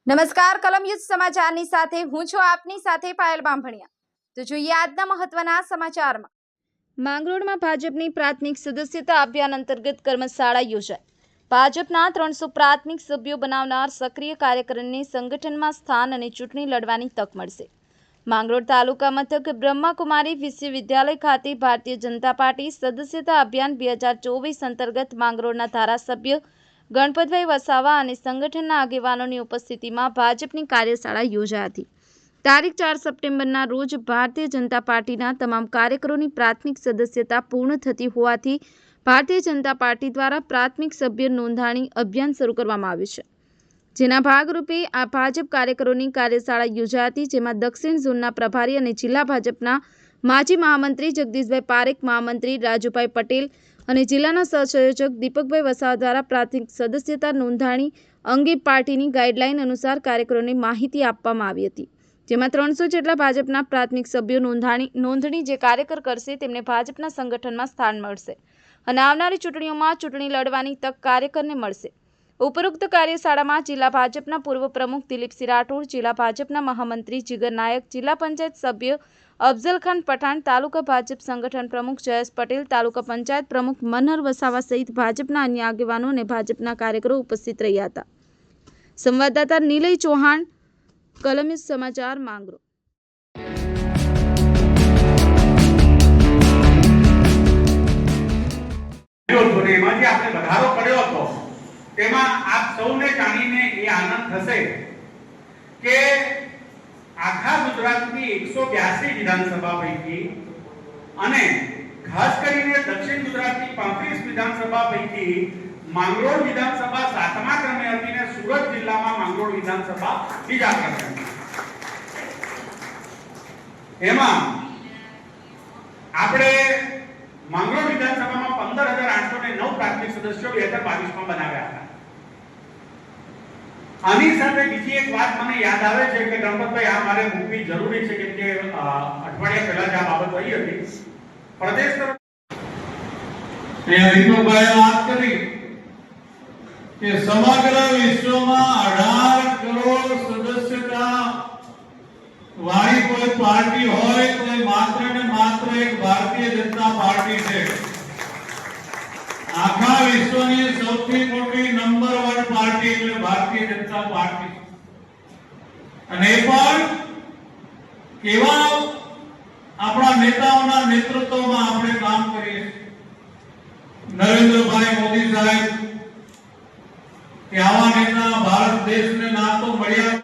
નમસ્કાર કલમ યુદ્ધ સમાચારની સાથે હું છું આપની સાથે પાયલ બામભણિયા। તો જોઈએ આજના મહત્વના સમાચારમાં। માંગરોળમાં ભાજપની પ્રાથમિક સદસ્યતા અભિયાન અંતર્ગત કર્મશાળા યોજાઈ। ભાજપના 300 પ્રાથમિક સભ્યો બનાવનાર સક્રિય કાર્યકરને સંગઠનમાં સ્થાન અને ચૂંટણી લડવાની તક મળશે। માંગરોળ તાલુકા મથક બ્રહ્માકુમારી વિશ્વવિદ્યાલય ખાતે ભારતીય જનતા પાર્ટી સદસ્યતા અભિયાન 2024 અંતર્ગત માંગરોળના ધારાસભ્ય ગણપતભાઈ વસાવા અને સંગઠનના આગેવાનોની ઉપસ્થિતિમાં ભાજપની કાર્યશાળા યોજાઈ હતી। તારીખ 4 સપ્ટેમ્બરના રોજ ભારતીય જનતા પાર્ટીના તમામ કાર્યકરોની પ્રાથમિક સદસ્યતા પૂર્ણ થતી હોવાથી ભારતીય જનતા પાર્ટી દ્વારા પ્રાથમિક સભ્ય નોંધણી અભિયાન શરૂ કરવામાં આવ્યું છે, જેના ભાગરૂપે આ ભાજપ કાર્યકરોની કાર્યશાળા યોજાઈ હતી, જેમાં દક્ષિણ ઝોનના પ્રભારી અને જિલ્લા ભાજપના માજી મહામંત્રી જગદીશભાઈ પારેખ, મહામંત્રી રાજુભાઈ પટેલ અને જિલ્લાના સહસંયોજક દીપકભાઈ વસાવા દ્વારા પ્રાથમિક સદસ્યતા નોંધણી અંગે પાર્ટીની ગાઈડલાઈન અનુસાર કાર્યકરોને માહિતી આપવામાં આવી હતી, જેમાં 300 જેટલા ભાજપના પ્રાથમિક સભ્યો નોંધણી જે કાર્યકર કરશે તેમને ભાજપના સંગઠનમાં સ્થાન મળશે અને આવનારી ચૂંટણીઓમાં ચૂંટણી લડવાની તક કાર્યકરને મળશે। ઉપરોક્ત કાર્યશાળામાં જિલ્લા ભાજપના પૂર્વ પ્રમુખ દિલીપસિંહ રાઠોડ, જિલ્લા ભાજપના મહામંત્રી જીગર નાયક, જિલ્લા પંચાયત સભ્ય અફઝલખાન પઠાણ, તાલુકા ભાજપ સંગઠન પ્રમુખ જયેશ પટેલ, તાલુકા પંચાયત પ્રમુખ મનહર વસાવા સહિત ભાજપના અન્ય આગેવાનો અને ભાજપના કાર્યકરો ઉપસ્થિત રહ્યા હતા। સંવાદદાતા નિલય ચૌહાણ, કલમ યુદ્ધ સમાચાર, માંગરોળ। તેમાં આપ સૌને જાણીને એ આનંદ થશે કે આખા ગુજરાતની 182 વિધાનસભા પૈકી અને ખાસ કરીને દક્ષિણ ગુજરાતની 35 વિધાનસભા પૈકી માંગરોળ વિધાનસભા 7મા ક્રમે હતી અને સુરત જિલ્લામાં માંગરોળ વિધાનસભા 2જા ક્રમે હતી। એમાં આપણે માંગરોળ વિધાનસભામાં 15,809 પ્રાથમિક સદસ્યો 2022માં બનાવ્યા હતા। આની સાથે બીજી એક વાત મને યાદ આવે છે કે ગણપતભાઈ આ મારે મૂકવી જરૂરી છે કેમ કે અઠવાડિયા પહેલા જ આ બાબત થઈ હતી। પ્રદેશ તરફ દીપકભાઈએ વાત કરી કે સમગ્ર વિશ્વમાં 18 કરોડ સદસ્યતા વાળી કોઈ પાર્ટી હોય તો માત્ર ને માત્ર એક ભારતીય જનતા પાર્ટી છે। આખા વિશ્વની સૌથી મોટી નંબર 1 પાર્ટી એટલે ભારતીય જનતા પાર્ટી અને એ પણ કેવા આપણા નેતાઓના નેતૃત્વમાં આપણે કામ કરીએ છીએ। નરેન્દ્રભાઈ મોદી સાહેબ કે આવા નેતા ભારત દેશને ના તો મળ્યા